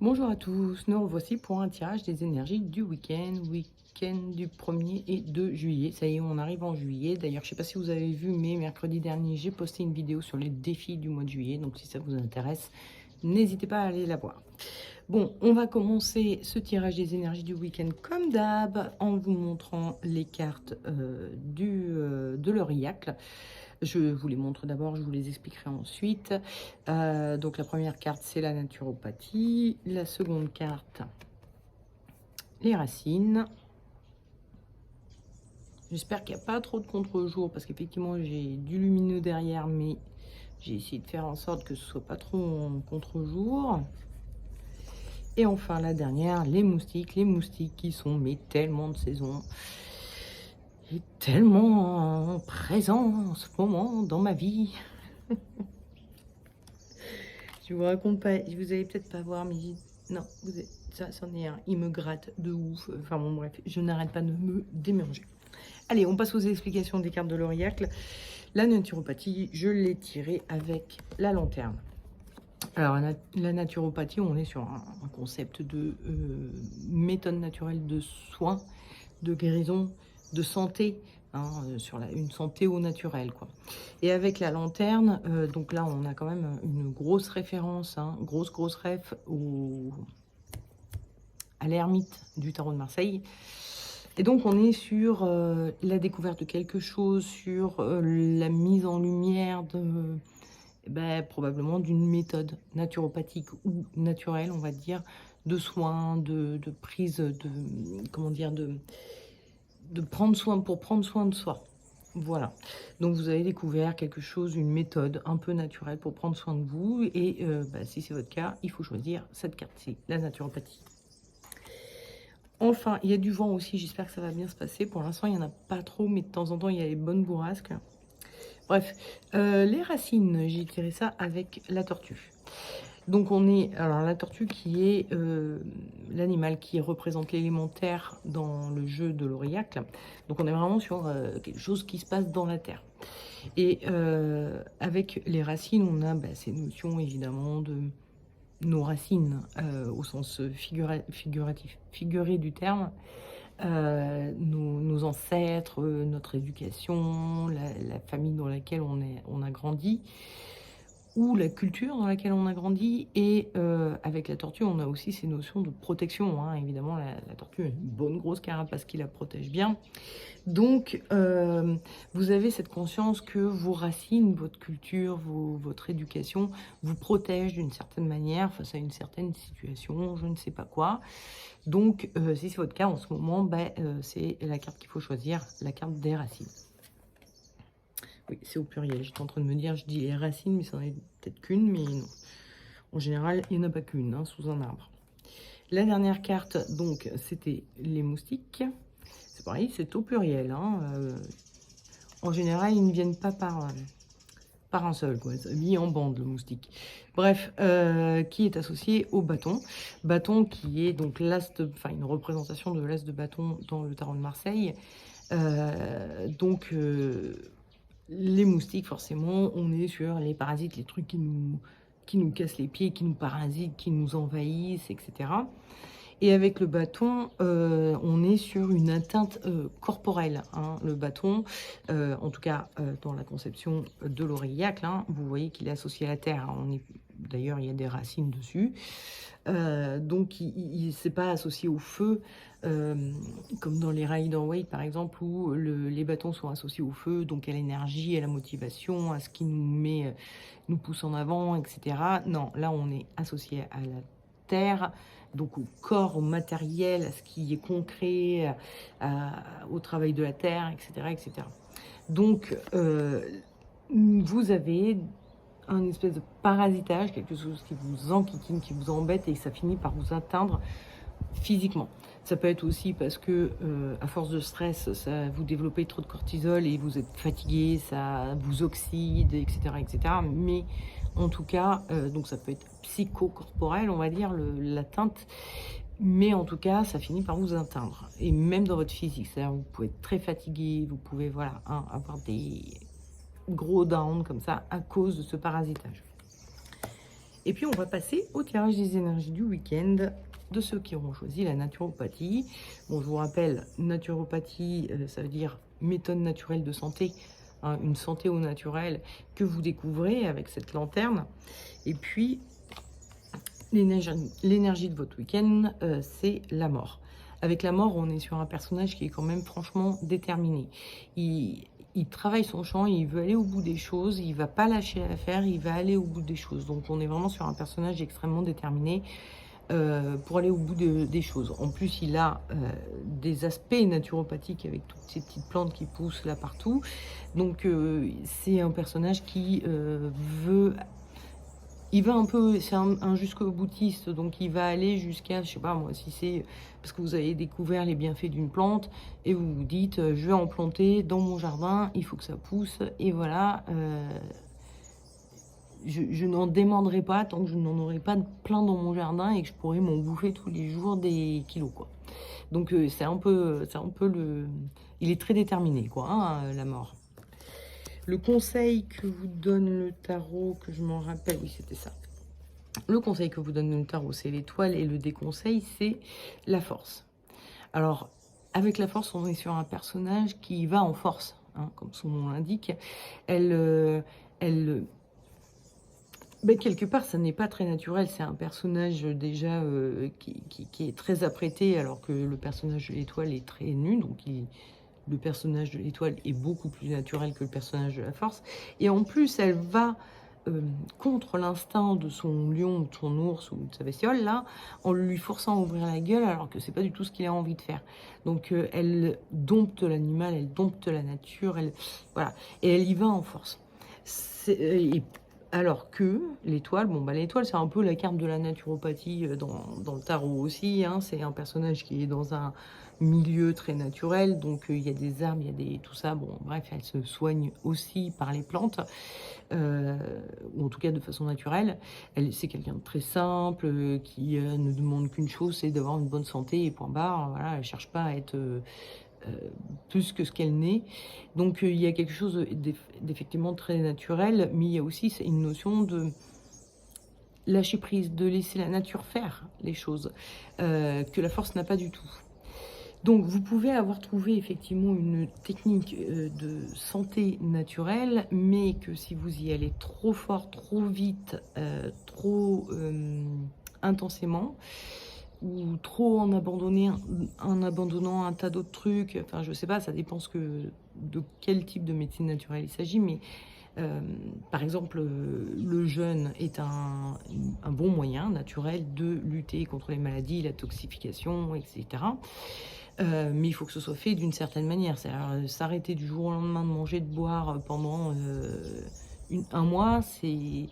Bonjour à tous, nous revoici pour un tirage des énergies du week-end du 1er et 2 juillet. Ça y est, on arrive en juillet. D'ailleurs, je ne sais pas si vous avez vu, mais mercredi dernier, j'ai posté une vidéo sur les défis du mois de juillet. Donc, si ça vous intéresse, n'hésitez pas à aller la voir. Bon, on va commencer ce tirage des énergies du week-end comme d'hab en vous montrant les cartes de l'Auriacle. Je vous les montre d'abord, je vous les expliquerai ensuite. Donc la première carte, c'est la naturopathie. La seconde carte, les racines. J'espère qu'il n'y a pas trop de contre-jour parce qu'effectivement, j'ai du lumineux derrière, mais j'ai essayé de faire en sorte que ce soit pas trop en contre-jour. Et enfin, la dernière, les moustiques qui sont mais tellement de saison et tellement présents en ce moment dans ma vie. Je vous raconte pas, vous allez peut-être pas voir, mais non, ça, c'en est un, il me gratte de ouf. Enfin bon, bref, je n'arrête pas de me démanger. Allez, on passe aux explications des cartes de l'Auriacle. La naturopathie, je l'ai tirée avec la lanterne. Alors, la naturopathie, on est sur un concept de méthode naturelle de soins, de guérison, de santé, sur une santé au naturel, quoi. Et avec la lanterne, donc là, on a quand même une grosse référence, grosse ref à l'ermite du tarot de Marseille. Et donc, on est sur la découverte de quelque chose, sur la mise en lumière de... probablement d'une méthode naturopathique ou naturelle, on va dire, de soins, de prise de, comment dire, de prendre soin, pour prendre soin de soi. Voilà. Donc, vous avez découvert quelque chose, une méthode un peu naturelle pour prendre soin de vous. Et si c'est votre cas, il faut choisir cette carte-ci, la naturopathie. Enfin, il y a du vent aussi, j'espère que ça va bien se passer. Pour l'instant, il n'y en a pas trop, mais de temps en temps, il y a les bonnes bourrasques. Bref, les racines, j'ai tiré ça avec la tortue. Donc on est, alors la tortue qui est l'animal qui représente l'élémentaire dans le jeu de l'Auriacle. Donc on est vraiment sur quelque chose qui se passe dans la terre. Et avec les racines, on a ces notions évidemment de nos racines au sens figuré du terme. Nos ancêtres, notre éducation, la famille dans laquelle on a grandi, ou la culture dans laquelle on a grandi. Et avec la tortue, on a aussi ces notions de protection. Évidemment, la tortue a une bonne grosse carapace qui la protège bien. Donc, vous avez cette conscience que vos racines, votre culture, votre éducation vous protègent d'une certaine manière face à une certaine situation, je ne sais pas quoi. Donc, si c'est votre cas en ce moment, c'est la carte qu'il faut choisir, la carte des racines. Oui, c'est au pluriel. J'étais en train de me dire, je dis les racines, mais ça n'en est peut-être qu'une, mais non. En général, il n'y en a pas qu'une, sous un arbre. La dernière carte, donc, c'était les moustiques. C'est pareil, c'est au pluriel. En général, ils ne viennent pas par un seul, quoi. Ça vit en bande, le moustique. Bref, qui est associé au bâton. Bâton qui est donc une représentation de l'as de bâton dans le tarot de Marseille. Les moustiques, forcément, on est sur les parasites, les trucs qui nous cassent les pieds, qui nous parasitent, qui nous envahissent, etc. Et avec le bâton, on est sur une atteinte corporelle. Le bâton, en tout cas dans la conception de l'Auriacle, vous voyez qu'il est associé à la terre. D'ailleurs, il y a des racines dessus. Donc, il n'est pas associé au feu, comme dans les Rider-Waite, par exemple, où les bâtons sont associés au feu, donc à l'énergie, à la motivation, à ce qui nous pousse en avant, etc. Non, là, on est associé à la terre, donc au corps, au matériel, à ce qui est concret, au travail de la terre, etc. etc. Donc, vous avez un espèce de parasitage, quelque chose qui vous enquiquine, qui vous embête et ça finit par vous atteindre physiquement. Ça peut être aussi parce que, à force de stress, vous développez trop de cortisol et vous êtes fatigué, ça vous oxyde, etc. etc. Mais en tout cas, donc ça peut être psychocorporel, on va dire, l'atteinte. Mais en tout cas, ça finit par vous atteindre. Et même dans votre physique, c'est-à-dire vous pouvez être très fatigué, vous pouvez avoir des gros downs comme ça à cause de ce parasitage. Et puis on va passer au tirage des énergies du week-end de ceux qui auront choisi la naturopathie. Bon, je vous rappelle, naturopathie, ça veut dire méthode naturelle de santé, hein, une santé au naturel que vous découvrez avec cette lanterne. Et puis, l'énergie de votre week-end, c'est la mort. Avec la mort, on est sur un personnage qui est quand même franchement déterminé. Il travaille son champ, il veut aller au bout des choses, il va pas lâcher l'affaire, il va aller au bout des choses. Donc on est vraiment sur un personnage extrêmement déterminé pour aller au bout des choses. En plus, il a des aspects naturopathiques avec toutes ces petites plantes qui poussent là partout. Donc c'est un personnage qui veut... Il va un peu, c'est un jusqu'au boutiste, donc il va aller jusqu'à, je sais pas moi, si c'est parce que vous avez découvert les bienfaits d'une plante et vous vous dites, je vais en planter dans mon jardin, il faut que ça pousse, et voilà, je n'en démordrai pas tant que je n'en aurai pas plein dans mon jardin et que je pourrai m'en bouffer tous les jours des kilos, quoi. Donc c'est un peu le... Il est très déterminé, quoi, hein, la mort. Le conseil que vous donne le tarot, que je m'en rappelle, oui, c'était ça. Le conseil que vous donne le tarot, c'est l'étoile, et le déconseil, c'est la force. Alors, avec la force, on est sur un personnage qui va en force, hein, comme son nom l'indique. Ben, quelque part, ça n'est pas très naturel. C'est un personnage déjà qui est très apprêté, alors que le personnage de l'étoile est très nu, donc le personnage de l'étoile est beaucoup plus naturel que le personnage de la force. Et en plus, elle va contre l'instinct de son lion, de son ours ou de sa bestiole, là, en lui forçant à ouvrir la gueule, alors que c'est pas du tout ce qu'il a envie de faire. Donc, elle dompte l'animal, elle dompte la nature, voilà, et elle y va en force. Alors que l'étoile, bon, bah, l'étoile, c'est un peu la carte de la naturopathie dans le tarot aussi, hein. C'est un personnage qui est dans un milieu très naturel, donc il y a des arbres, il y a tout ça. Bon, bref, elle se soigne aussi par les plantes, ou en tout cas de façon naturelle. C'est quelqu'un de très simple, qui ne demande qu'une chose, c'est d'avoir une bonne santé et point barre. Voilà, elle cherche pas à être plus que ce qu'elle n'est. Donc il y a quelque chose d'effectivement très naturel, mais il y a aussi une notion de lâcher prise, de laisser la nature faire les choses, que la force n'a pas du tout. Donc vous pouvez avoir trouvé effectivement une technique de santé naturelle, mais que si vous y allez trop fort, trop vite, trop intensément, ou trop en abandonnant un tas d'autres trucs, enfin je sais pas, ça dépend de quel type de médecine naturelle il s'agit, mais par exemple, le jeûne est un bon moyen naturel de lutter contre les maladies, la toxification, etc. Mais il faut que ce soit fait d'une certaine manière. C'est-à-dire s'arrêter du jour au lendemain de manger, de boire pendant un mois, c'est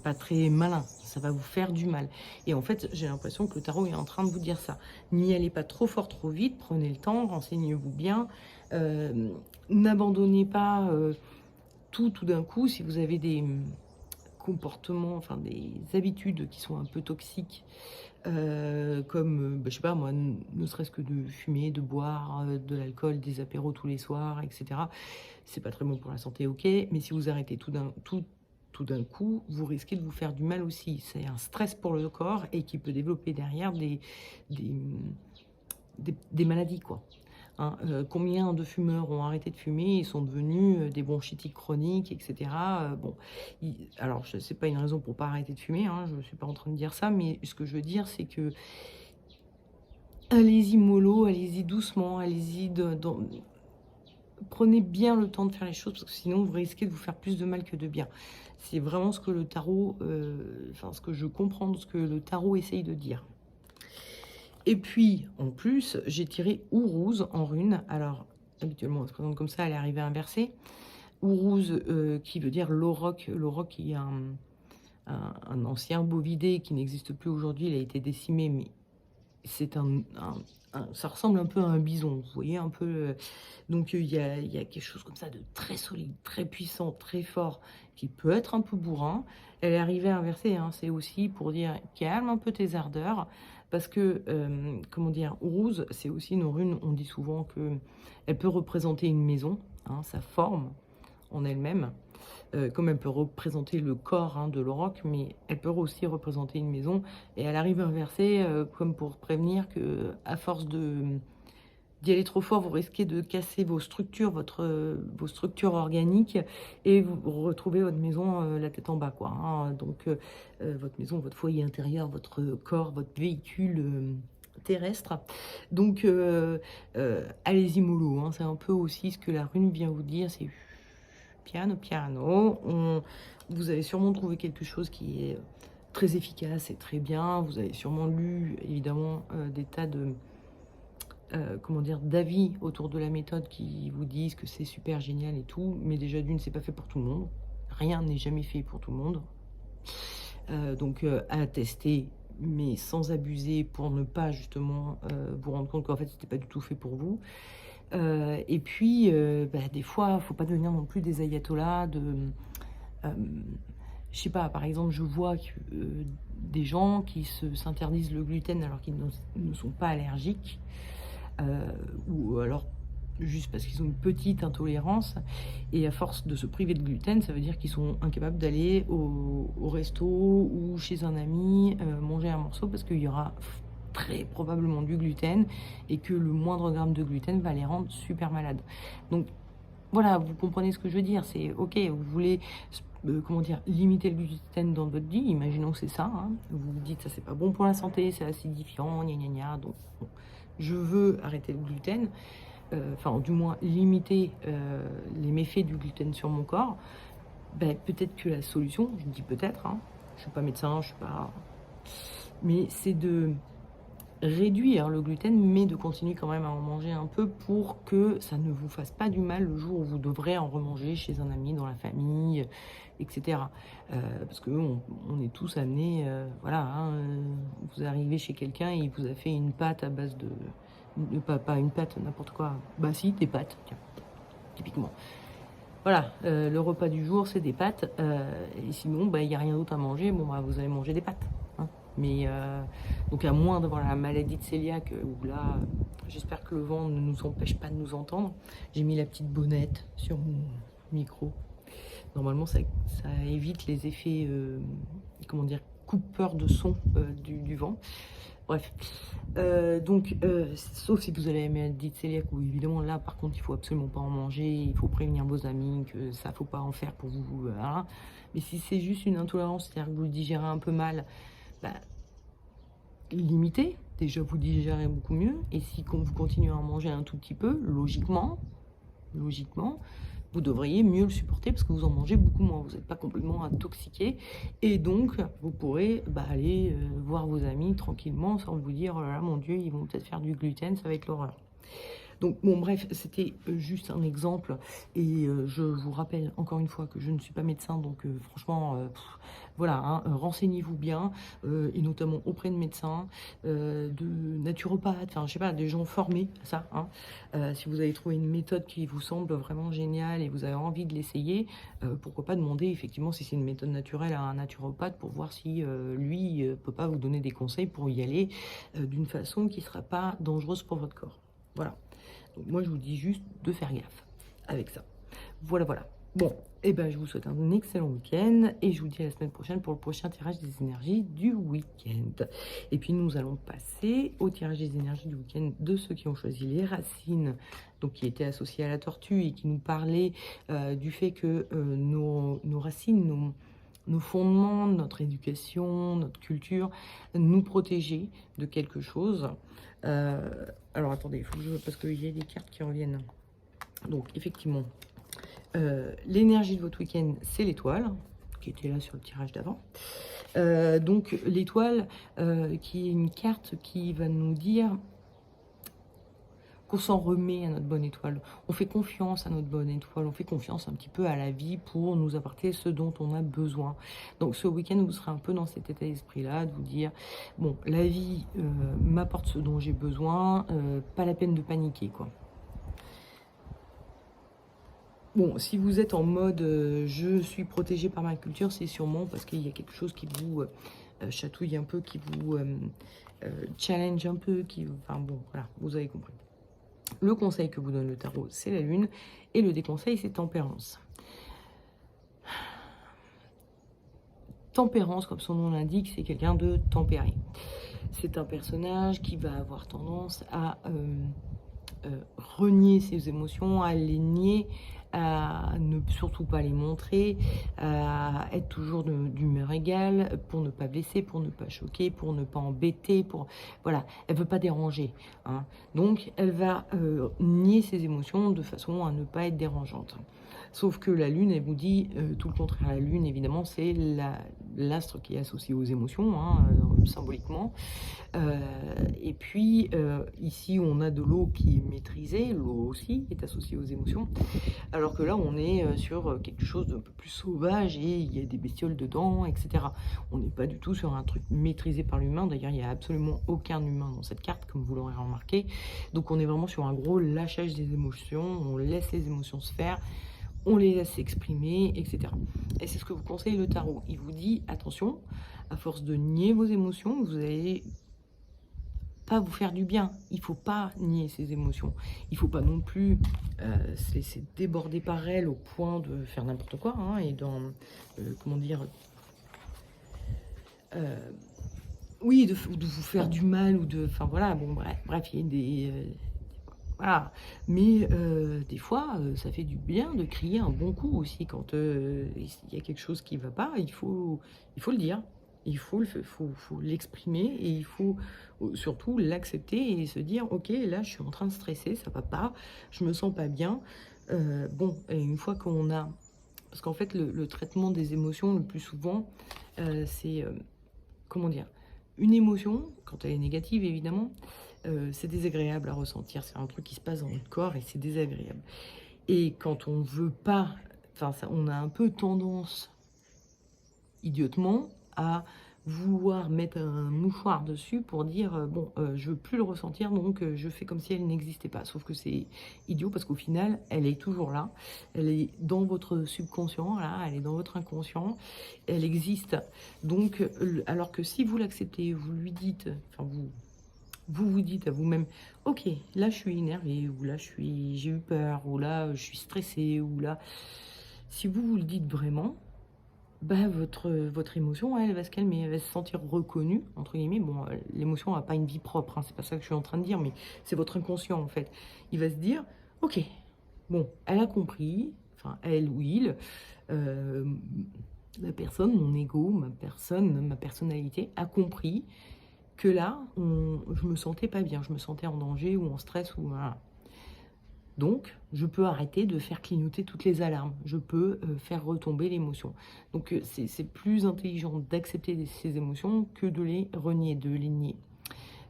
pas très malin. Ça va vous faire du mal. Et en fait, j'ai l'impression que le tarot est en train de vous dire ça. N'y allez pas trop fort, trop vite. Prenez le temps, renseignez-vous bien. N'abandonnez pas tout d'un coup. Si vous avez des comportements, enfin des habitudes qui sont un peu toxiques, comme, je sais pas moi, ne serait-ce que de fumer, de boire de l'alcool, des apéros tous les soirs, etc. C'est pas très bon pour la santé, ok, mais si vous arrêtez tout d'un coup, vous risquez de vous faire du mal aussi. C'est un stress pour le corps et qui peut développer derrière des maladies, quoi. Hein, combien de fumeurs ont arrêté de fumer et sont devenus des bronchitiques chroniques, etc. Bon, alors je sais pas une raison pour pas arrêter de fumer, hein, je suis pas en train de dire ça, mais ce que je veux dire, c'est que allez-y mollo, allez-y doucement, allez-y prenez bien le temps de faire les choses, parce que sinon vous risquez de vous faire plus de mal que de bien. C'est vraiment ce que le tarot, enfin ce que je comprends de ce que le tarot essaye de dire. Et puis, en plus, j'ai tiré Ourouse en rune. Alors, habituellement, on se présente comme ça, elle est arrivée inversée. Ourouse, qui veut dire l'auroch. L'auroch qui est un ancien bovidé qui n'existe plus aujourd'hui. Il a été décimé, mais c'est ça ressemble un peu à un bison, vous voyez, un peu. Donc, il y a quelque chose comme ça de très solide, très puissant, très fort, qui peut être un peu bourrin. Elle est arrivée inversée, hein, c'est aussi pour dire calme un peu tes ardeurs. Parce que, comment dire, Ourouse, c'est aussi une rune, on dit souvent qu'elle peut représenter une maison, hein, sa forme en elle-même. comme elle peut représenter le corps hein, de l'auroch, mais elle peut aussi représenter une maison. Et elle arrive inversée, comme pour prévenir que, à force d'y aller trop fort, vous risquez de casser vos structures, vos structures organiques, et vous retrouvez votre maison la tête en bas, quoi. Hein. Donc, votre maison, votre foyer intérieur, votre corps, votre véhicule terrestre. Donc, allez-y mollo. Hein. C'est un peu aussi ce que la rune vient vous dire. C'est piano, piano. Vous avez sûrement trouvé quelque chose qui est très efficace et très bien. Vous avez sûrement lu, évidemment, des tas de comment dire, d'avis autour de la méthode qui vous disent que c'est super génial et tout, mais déjà d'une, c'est pas fait pour tout le monde. Rien n'est jamais fait pour tout le monde. Donc à tester, mais sans abuser pour ne pas justement vous rendre compte qu'en fait c'était pas du tout fait pour vous. Et puis des fois, faut pas devenir non plus des ayatollahs je sais pas, par exemple, je vois que, des gens qui s'interdisent le gluten alors qu'ils ne sont pas allergiques. Ou alors juste parce qu'ils ont une petite intolérance, et à force de se priver de gluten, ça veut dire qu'ils sont incapables d'aller au resto ou chez un ami manger un morceau, parce qu'il y aura très probablement du gluten, et que le moindre gramme de gluten va les rendre super malades. Donc voilà, vous comprenez ce que je veux dire, c'est ok, vous voulez comment dire, limiter le gluten dans votre vie, imaginons que c'est ça, hein. Vous vous dites ça c'est pas bon pour la santé, c'est acidifiant, gna gna gna, donc bon, je veux arrêter le gluten, enfin du moins limiter les méfaits du gluten sur mon corps. Peut-être que la solution, je dis peut-être, hein, je suis pas médecin, je suis pas, mais c'est de réduire le gluten, mais de continuer quand même à en manger un peu pour que ça ne vous fasse pas du mal le jour où vous devrez en remanger chez un ami, dans la famille, etc. Parce que on est tous amenés, voilà, hein, vous arrivez chez quelqu'un et il vous a fait une pâte à base de... Pas une pâte, n'importe quoi. Bah si, des pâtes, tiens, typiquement. Voilà, le repas du jour, c'est des pâtes. Et sinon, il n'y a rien d'autre à manger. Bon, vous allez manger des pâtes. Hein. Mais donc, à moins d'avoir la maladie de cœliaque, où là, j'espère que le vent ne nous empêche pas de nous entendre. J'ai mis la petite bonnette sur mon micro. Normalement, ça évite les effets, comment dire, coupeurs de son du vent. Bref, donc, sauf si vous avez la maladie de cœliaque, où évidemment là par contre il faut absolument pas en manger, il faut prévenir vos amis que ça faut pas en faire pour vous, voilà. Mais si c'est juste une intolérance, c'est-à-dire que vous le digérez un peu mal, limitez, déjà vous digérez beaucoup mieux, et si vous continuez à en manger un tout petit peu, logiquement, vous devriez mieux le supporter parce que vous en mangez beaucoup moins, vous n'êtes pas complètement intoxiqué, et donc vous pourrez aller voir vos amis tranquillement sans vous dire oh là là mon Dieu, ils vont peut-être faire du gluten, ça va être l'horreur. Donc bon bref, c'était juste un exemple, et je vous rappelle encore une fois que je ne suis pas médecin, donc franchement voilà, hein, renseignez-vous bien, et notamment auprès de médecins, de naturopathes, enfin je sais pas, des gens formés à ça, hein. Si vous avez trouvé une méthode qui vous semble vraiment géniale et vous avez envie de l'essayer, pourquoi pas demander effectivement si c'est une méthode naturelle à un naturopathe pour voir si lui peut pas vous donner des conseils pour y aller d'une façon qui sera pas dangereuse pour votre corps. Voilà. Donc moi, je vous dis juste de faire gaffe avec ça. Voilà, voilà. Bon, et je vous souhaite un excellent week-end et je vous dis à la semaine prochaine pour le prochain tirage des énergies du week-end. Et puis, nous allons passer au tirage des énergies du week-end de ceux qui ont choisi les racines, donc qui étaient associés à la tortue et qui nous parlaient du fait que nos racines, nos fondements, notre éducation, notre culture, nous protéger de quelque chose. Alors attendez, il faut que parce qu'il y a des cartes qui reviennent. Donc effectivement, l'énergie de votre week-end, c'est l'étoile, qui était là sur le tirage d'avant. Donc l'étoile, qui est une carte qui va nous dire qu'on s'en remet à notre bonne étoile, on fait confiance à notre bonne étoile, on fait confiance un petit peu à la vie pour nous apporter ce dont on a besoin. Donc ce week-end, vous serez un peu dans cet état d'esprit-là, de vous dire, bon, la vie m'apporte ce dont j'ai besoin, pas la peine de paniquer, quoi. Bon, si vous êtes en mode je suis protégé par ma culture, c'est sûrement parce qu'il y a quelque chose qui vous chatouille un peu, qui vous challenge un peu, enfin bon, voilà, vous avez compris. Le conseil que vous donne le tarot, c'est la lune, et le déconseil, c'est tempérance. tempérance, comme son nom l'indique, c'est quelqu'un de tempéré. C'est un personnage qui va avoir tendance à renier ses émotions, à les nier, à ne surtout pas les montrer, à être toujours d'humeur égale, pour ne pas blesser, pour ne pas choquer, pour ne pas embêter, voilà, elle veut pas déranger, hein. Donc elle va nier ses émotions de façon à ne pas être dérangeante. Sauf que la lune, elle vous dit tout le contraire. La lune, évidemment, c'est l'astre qui est associé aux émotions, hein, symboliquement. Et puis, ici, on a de l'eau qui est maîtrisée. L'eau aussi est associée aux émotions. Alors que là, on est sur quelque chose d'un peu plus sauvage et il y a des bestioles dedans, etc. On n'est pas du tout sur un truc maîtrisé par l'humain. D'ailleurs, il n'y a absolument aucun humain dans cette carte, comme vous l'aurez remarqué. Donc, on est vraiment sur un gros lâchage des émotions. On laisse les émotions se faire. On les laisse s'exprimer, etc. Et c'est ce que vous conseille le tarot. Il vous dit, attention, à force de nier vos émotions, vous allez pas vous faire du bien. Il faut pas nier ses émotions. Il faut pas non plus se laisser déborder par elles au point de faire n'importe quoi, hein, et comment dire, oui, de vous faire du mal ou enfin voilà, bon bref, il y a des voilà. Mais des fois, ça fait du bien de crier un bon coup aussi quand il y a quelque chose qui va pas. Il faut le dire. Il faut l'exprimer et il faut surtout l'accepter et se dire: ok, là je suis en train de stresser, ça va pas, je me sens pas bien. Bon, et une fois qu'on a, parce qu'en fait le traitement des émotions le plus souvent, c'est comment dire, une émotion quand elle est négative évidemment, c'est désagréable à ressentir, c'est un truc qui se passe dans notre corps et c'est désagréable. Et quand on veut pas, enfin on a un peu tendance idiotement à vouloir mettre un mouchoir dessus pour dire bon, je veux plus le ressentir, donc je fais comme si elle n'existait pas. Sauf que c'est idiot parce qu'au final elle est toujours là, elle est dans votre subconscient, là, elle est dans votre inconscient, elle existe. Donc alors que si vous l'acceptez, vous lui dites, enfin vous dites à vous-même, ok, là je suis énervée, ou là j'ai eu peur, ou là je suis stressée, ou là, si vous le dites vraiment, bah, votre émotion, elle va se calmer, elle va se sentir reconnue, entre guillemets. Bon, l'émotion n'a pas une vie propre, hein, c'est pas ça que je suis en train de dire, mais c'est votre inconscient, en fait. Il va se dire, ok, bon, elle a compris, enfin, elle ou il, euh, la personne, mon ego, ma personnalité, a compris que là, je me sentais pas bien, je me sentais en danger ou en stress, ou voilà. Donc, je peux arrêter de faire clignoter toutes les alarmes. Je peux faire retomber l'émotion. Donc, c'est plus intelligent d'accepter ces émotions que de les renier, de les nier.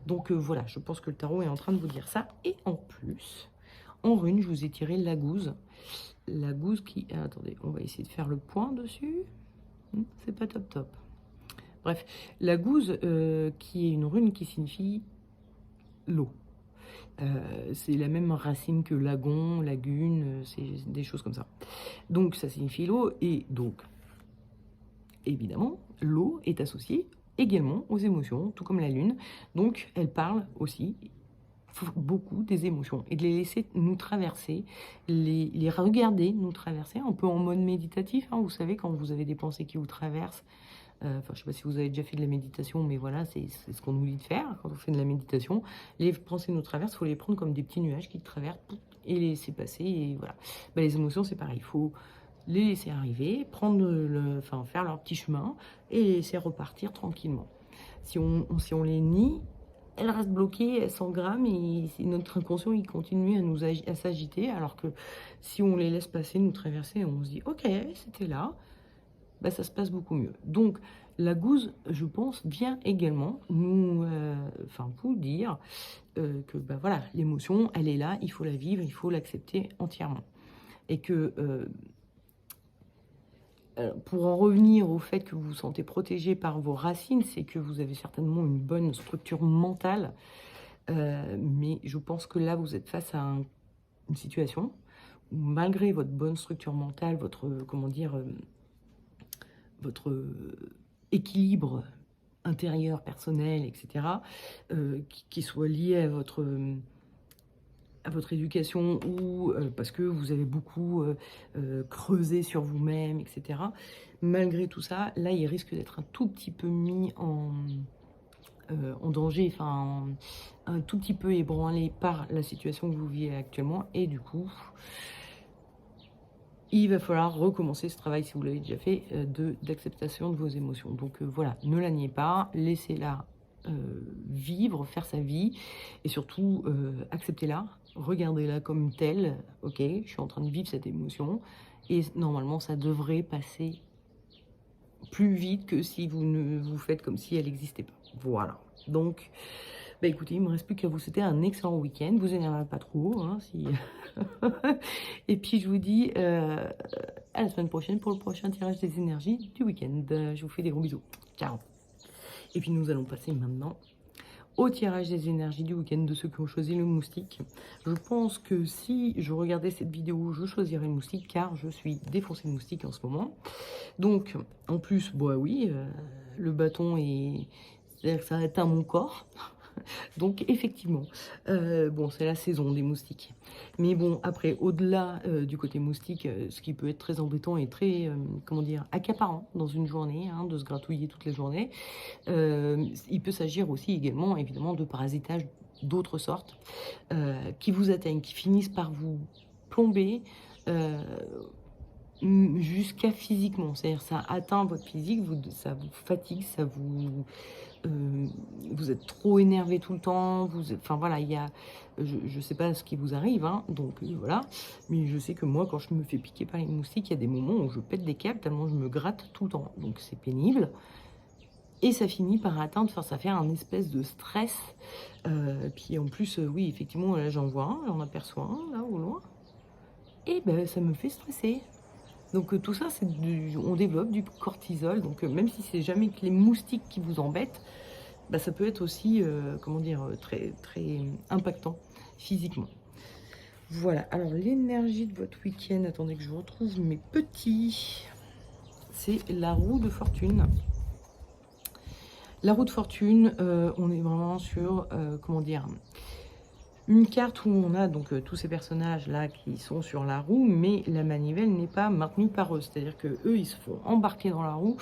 Donc, voilà, je pense que le tarot est en train de vous dire ça. Et en plus, en rune, je vous ai tiré la gouze. La gouze qui... Ah, attendez, on va essayer de faire le point dessus. C'est pas top top. Bref, la gouze qui est une rune qui signifie l'eau. C'est la même racine que lagon, lagune, c'est des choses comme ça. Donc ça signifie l'eau, et donc évidemment l'eau est associée également aux émotions, tout comme la lune. Donc elle parle aussi beaucoup des émotions et de les laisser nous traverser, les regarder nous traverser, un peu en mode méditatif, hein, vous savez, quand vous avez des pensées qui vous traversent. Enfin, je ne sais pas si vous avez déjà fait de la méditation, mais voilà, c'est ce qu'on nous dit de faire quand on fait de la méditation. Les pensées nous traversent, il faut les prendre comme des petits nuages qui traversent et les laisser passer. Et voilà. Bah, les émotions, c'est pareil. Il faut les laisser arriver, enfin, faire leur petit chemin et les laisser repartir tranquillement. Si on les nie, elles restent bloquées, elles s'engramment et notre inconscient il continue à s'agiter. Alors que si on les laisse passer, nous traverser, on se dit ok, c'était là. Bah, ça se passe beaucoup mieux. Donc, la gouze, je pense, vient également vous dire que bah, voilà, l'émotion, elle est là, il faut la vivre, il faut l'accepter entièrement. Et que pour en revenir au fait que vous vous sentez protégé par vos racines, c'est que vous avez certainement une bonne structure mentale. Mais je pense que là, vous êtes face à une situation où, malgré votre bonne structure mentale, votre équilibre intérieur, personnel, etc., qui soit lié à votre à votre éducation ou parce que vous avez beaucoup creusé sur vous-même, etc. Malgré tout ça, là, il risque d'être un tout petit peu mis en danger, enfin, un tout petit peu ébranlé par la situation que vous vivez actuellement. Et du coup, il va falloir recommencer ce travail, si vous l'avez déjà fait, d'acceptation de vos émotions. Donc voilà, ne la niez pas, laissez-la vivre, faire sa vie, et surtout acceptez-la, regardez-la comme telle. Ok, je suis en train de vivre cette émotion, et normalement ça devrait passer plus vite que si vous ne vous faites comme si elle n'existait pas. Voilà. Donc, bah écoutez, il ne me reste plus qu'à vous souhaiter un excellent week-end. Vous énervez pas trop, hein, si... Et puis je vous dis à la semaine prochaine pour le prochain tirage des énergies du week-end. Je vous fais des gros bisous. Ciao. Et puis nous allons passer maintenant au tirage des énergies du week-end de ceux qui ont choisi le moustique. Je pense que si je regardais cette vidéo, je choisirais le moustique car je suis défoncée de moustique en ce moment. Donc, en plus, bah oui, le bâton est... C'est-à-dire que ça atteint mon corps. Donc, effectivement, bon, c'est la saison des moustiques. Mais bon, après, au-delà du côté moustique, ce qui peut être très embêtant et très, comment dire, accaparant dans une journée, hein, de se gratouiller toute la journée, il peut s'agir aussi également, évidemment, de parasitage d'autres sortes qui vous atteignent, qui finissent par vous plomber jusqu'à physiquement. C'est-à-dire ça atteint votre physique, ça vous fatigue, ça vous... vous êtes trop énervé tout le temps, enfin voilà, il y a, je sais pas ce qui vous arrive, hein, donc voilà, mais je sais que moi, quand je me fais piquer par les moustiques, il y a des moments où je pète des câbles tellement je me gratte tout le temps, donc c'est pénible, et ça finit par atteindre, enfin ça fait un espèce de stress, puis en plus, oui, effectivement, là j'en vois un, j'en aperçois un, là, au loin, et ben ça me fait stresser. Donc tout ça, on développe du cortisol, donc même si c'est jamais que les moustiques qui vous embêtent, bah, ça peut être aussi, comment dire, très, très impactant physiquement. Voilà, alors l'énergie de votre week-end, attendez que je retrouve mes petits, c'est la roue de fortune. La roue de fortune, on est vraiment sur, comment dire, une carte où on a donc tous ces personnages là qui sont sur la roue, mais la manivelle n'est pas maintenue par eux. C'est-à-dire que eux, ils se font embarquer dans la roue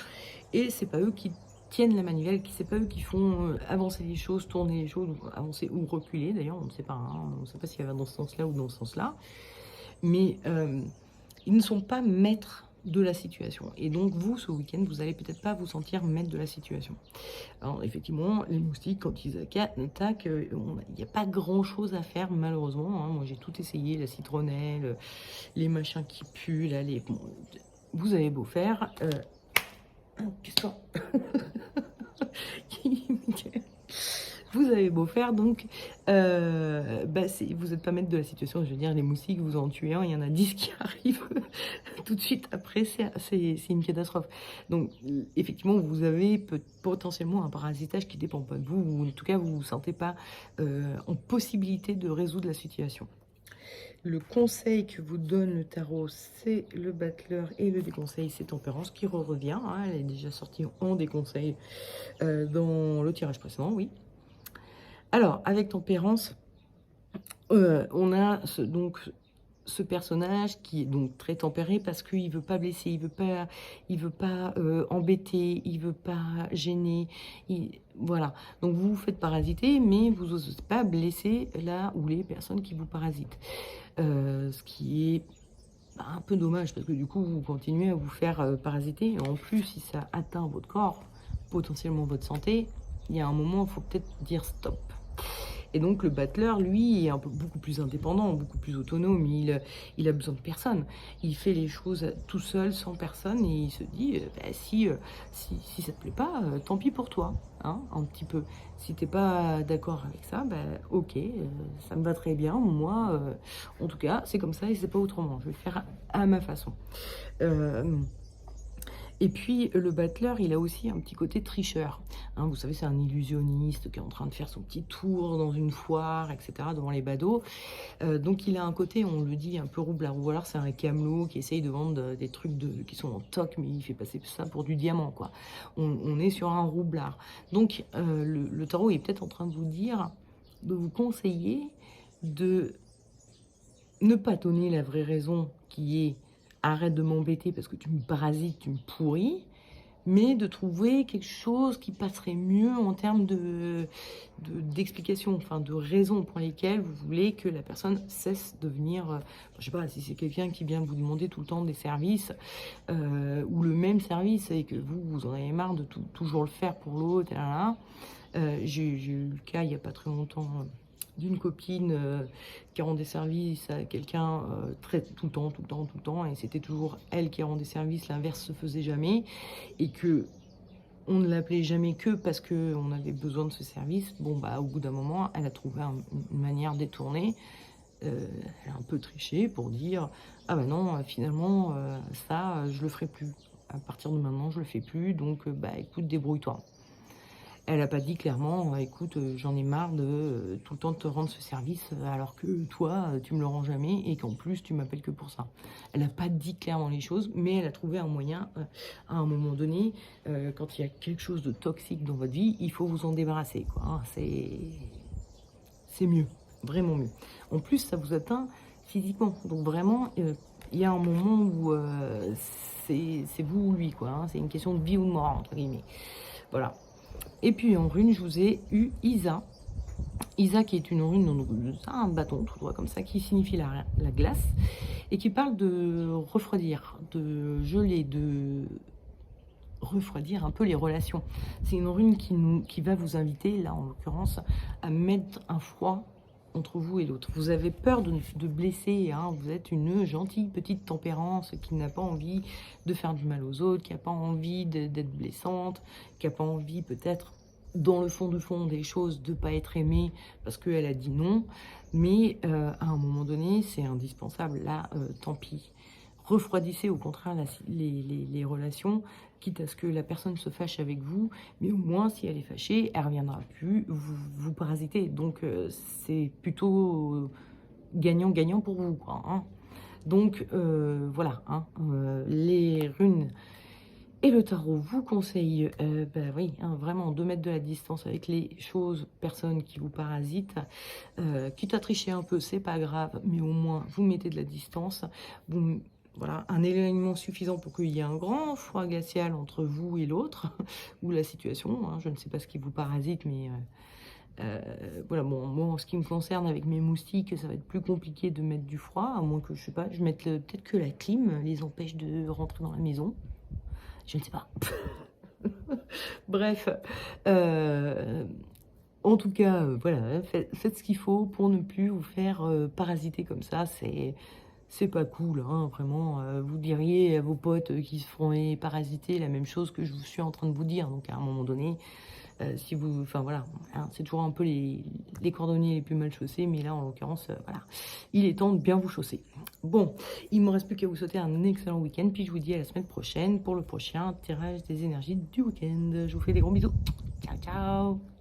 et c'est pas eux qui tiennent la manivelle, c'est pas eux qui font avancer les choses, tourner les choses, avancer ou reculer. D'ailleurs, on ne sait pas, hein, on ne sait pas s'il y va dans ce sens-là ou dans ce sens-là. Mais ils ne sont pas maîtres de la situation. Et donc, vous, ce week-end, vous allez peut-être pas vous sentir maître de la situation. Alors, effectivement, les moustiques, quand ils attaquent, il n'y a pas grand-chose à faire, malheureusement. Hein. Moi, j'ai tout essayé, la citronnelle, les machins qui puent, là, bon, vous avez beau faire... Qu'est-ce vous avez beau faire, donc, bah, vous n'êtes pas maître de la situation. Je veux dire, les moustiques, vous en tuez un, il y en a 10 qui arrivent tout de suite après, c'est une catastrophe. Donc, effectivement, vous avez potentiellement un parasitage qui ne dépend pas de vous, ou en tout cas, vous ne vous sentez pas en possibilité de résoudre la situation. Le conseil que vous donne le tarot, c'est le battleur, et le déconseil, c'est tempérance, qui revient. Hein, elle est déjà sortie en déconseil dans le tirage précédent, oui. Alors, avec tempérance, on a donc ce personnage qui est donc très tempéré parce qu'il ne veut pas blesser, il veut pas embêter, il veut pas gêner. Voilà. Donc vous vous faites parasiter, mais vous n'osez pas blesser là ou les personnes qui vous parasitent. Ce qui est un peu dommage parce que du coup vous continuez à vous faire parasiter. Et en plus, si ça atteint votre corps, potentiellement votre santé, il y a un moment, il faut peut-être dire stop. Et donc le battleur, lui, est beaucoup plus indépendant, beaucoup plus autonome, il a besoin de personne. Il fait les choses tout seul, sans personne, et il se dit, bah, si ça te plaît pas, tant pis pour toi, hein, un petit peu. Si t'es pas d'accord avec ça, bah, ok, ça me va très bien, moi, en tout cas, c'est comme ça et c'est pas autrement. Je vais le faire à ma façon. Et puis, le battleur, il a aussi un petit côté tricheur. Hein, vous savez, c'est un illusionniste qui est en train de faire son petit tour dans une foire, etc., devant les badauds. Donc, il a un côté, on le dit, un peu roublard. Ou alors, c'est un camelot qui essaye de vendre des trucs qui sont en toc, mais il fait passer ça pour du diamant, quoi. On est sur un roublard. Donc, le tarot est peut-être en train de vous dire, de vous conseiller de ne pas donner la vraie raison qui est arrête de m'embêter parce que tu me parasites, tu me pourris, mais de trouver quelque chose qui passerait mieux en termes d'explication, enfin de raisons pour lesquelles vous voulez que la personne cesse de venir, je sais pas, si c'est quelqu'un qui vient vous demander tout le temps des services, ou le même service, et que vous en avez marre de toujours le faire pour l'autre, et là, là. J'ai eu le cas il n'y a pas très longtemps d'une copine qui rendait service à quelqu'un tout le temps, et c'était toujours elle qui rendait service, l'inverse se faisait jamais, et que on ne l'appelait jamais que parce qu'on avait besoin de ce service. Bon, bah, au bout d'un moment, elle a trouvé une manière détournée, elle a un peu triché pour dire ah bah non, finalement, ça, je le ferai plus. À partir de maintenant, je le fais plus, donc bah écoute, débrouille-toi. Elle n'a pas dit clairement, écoute, j'en ai marre de tout le temps de te rendre ce service, alors que toi, tu me le rends jamais et qu'en plus, tu m'appelles que pour ça. Elle n'a pas dit clairement les choses, mais elle a trouvé un moyen, à un moment donné, quand il y a quelque chose de toxique dans votre vie, il faut vous en débarrasser, quoi, hein. C'est mieux, vraiment mieux. En plus, ça vous atteint physiquement. Donc vraiment, il y a un moment où c'est vous ou lui, quoi, hein. C'est une question de vie ou de mort, entre guillemets. Voilà. Et puis en rune, je vous ai eu Isa. Isa qui est une rune, donc un bâton tout droit comme ça, qui signifie la glace, et qui parle de refroidir, de geler, de refroidir un peu les relations. C'est une rune qui va vous inviter, là en l'occurrence, à mettre un froid entre vous et l'autre. Vous avez peur de blesser, hein. Vous êtes une gentille petite tempérance qui n'a pas envie de faire du mal aux autres, qui n'a pas envie d'être blessante, qui n'a pas envie peut-être dans le fond des choses de ne pas être aimée parce qu'elle a dit non, mais à un moment donné c'est indispensable, là tant pis. Refroidissez au contraire les relations, quitte à ce que la personne se fâche avec vous, mais au moins si elle est fâchée, elle ne reviendra plus vous parasiter. Donc c'est plutôt gagnant-gagnant pour vous, quoi, hein. Donc voilà, hein, les runes et le tarot vous conseille, bah oui, hein, vraiment de mettre de la distance avec les choses, personnes qui vous parasitent. Quitte à tricher un peu, c'est pas grave, mais au moins vous mettez de la distance. Voilà, un éloignement suffisant pour qu'il y ait un grand froid glacial entre vous et l'autre, ou la situation, hein. Je ne sais pas ce qui vous parasite, mais voilà, bon, moi, en ce qui me concerne, avec mes moustiques, ça va être plus compliqué de mettre du froid, à moins que, je sais pas, je mette peut-être que la clim les empêche de rentrer dans la maison. Je ne sais pas. Bref, en tout cas, voilà, faites ce qu'il faut pour ne plus vous faire parasiter comme ça. C'est pas cool, hein, vraiment. Vous diriez à vos potes qui se font parasiter la même chose que je vous suis en train de vous dire. Donc à un moment donné, si vous, enfin voilà, hein, c'est toujours un peu les cordonniers les plus mal chaussés, mais là en l'occurrence, voilà, il est temps de bien vous chausser. Bon, il me reste plus qu'à vous souhaiter un excellent week-end, puis je vous dis à la semaine prochaine pour le prochain tirage des énergies du week-end. Je vous fais des gros bisous. Ciao, ciao.